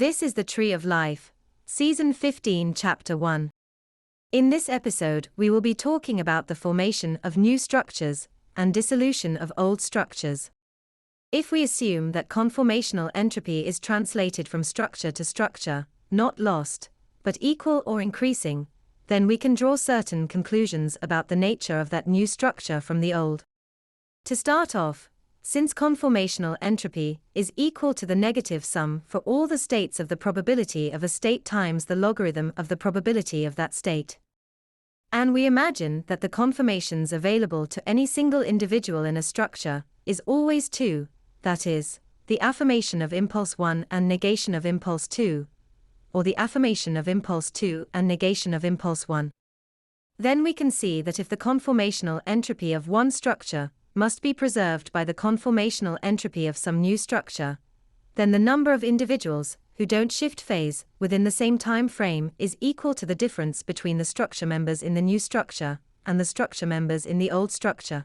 This is the Tree of Life, Season 15, Chapter 1. In this episode, we will be talking about the formation of new structures and dissolution of old structures. If we assume that conformational entropy is translated from structure to structure, not lost, but equal or increasing, then we can draw certain conclusions about the nature of that new structure from the old. To start off, since conformational entropy is equal to the negative sum for all the states of the probability of a state times the logarithm of the probability of that state, and we imagine that the conformations available to any single individual in a structure is always 2, that is, the affirmation of impulse 1 and negation of impulse 2, or the affirmation of impulse 2 and negation of impulse 1. Then we can see that if the conformational entropy of one structure must be preserved by the conformational entropy of some new structure, then the number of individuals who don't shift phase within the same time frame is equal to the difference between the structure members in the new structure and the structure members in the old structure.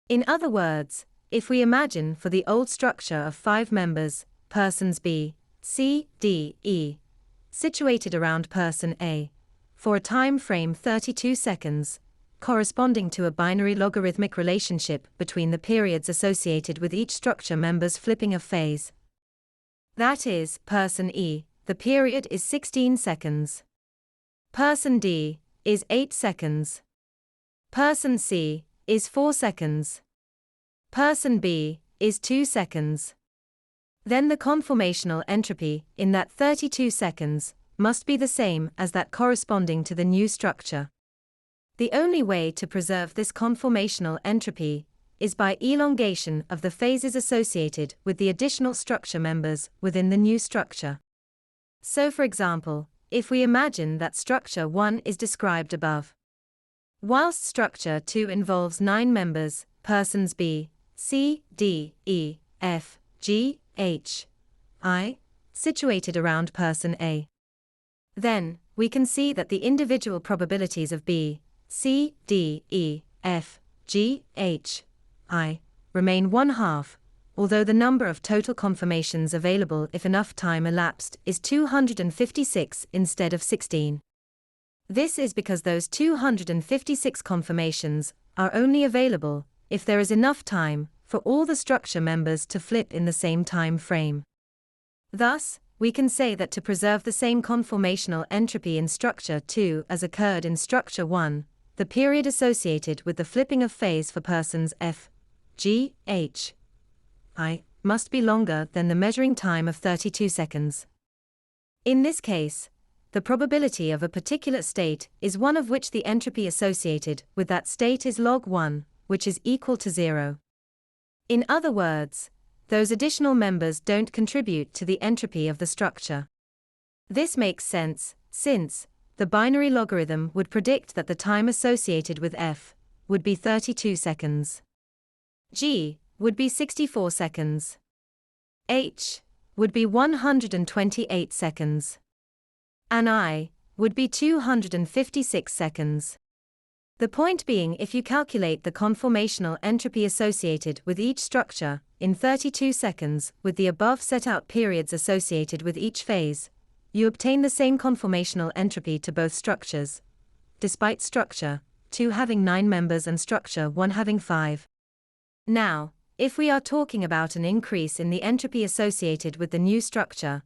In other words, if we imagine for the old structure of 5 members, persons B, C, D, E, situated around person A, for a time frame 32 seconds, corresponding to a binary logarithmic relationship between the periods associated with each structure member's flipping of phase. That is, person E, the period is 16 seconds. Person D is 8 seconds. Person C is 4 seconds. Person B is 2 seconds. Then the conformational entropy in that 32 seconds must be the same as that corresponding to the new structure. The only way to preserve this conformational entropy is by elongation of the phases associated with the additional structure members within the new structure. So for example, if we imagine that structure 1 is described above, whilst structure 2 involves 9 members, persons B, C, D, E, F, G, H, I, situated around person A. Then, we can see that the individual probabilities of B, C, D, E, F, G, H, I remain 1/2, although the number of total conformations available if enough time elapsed is 256 instead of 16. This is because those 256 conformations are only available if there is enough time for all the structure members to flip in the same time frame. Thus, we can say that to preserve the same conformational entropy in structure 2 as occurred in structure 1, the period associated with the flipping of phase for persons F, G, H, I must be longer than the measuring time of 32 seconds. In this case, the probability of a particular state is one of which the entropy associated with that state is log 1, which is equal to 0. In other words, those additional members don't contribute to the entropy of the structure. This makes sense, since the binary logarithm would predict that the time associated with F would be 32 seconds. G would be 64 seconds. H would be 128 seconds. And I would be 256 seconds. The point being, if you calculate the conformational entropy associated with each structure in 32 seconds with the above set out periods associated with each phase, you obtain the same conformational entropy to both structures, despite structure 2 having 9 members and structure 1 having 5. Now, if we are talking about an increase in the entropy associated with the new structure,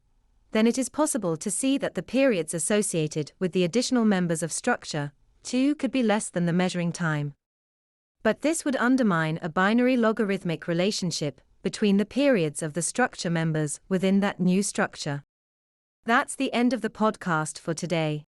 then it is possible to see that the periods associated with the additional members of structure 2 could be less than the measuring time. But this would undermine a binary logarithmic relationship between the periods of the structure members within that new structure. That's the end of the podcast for today.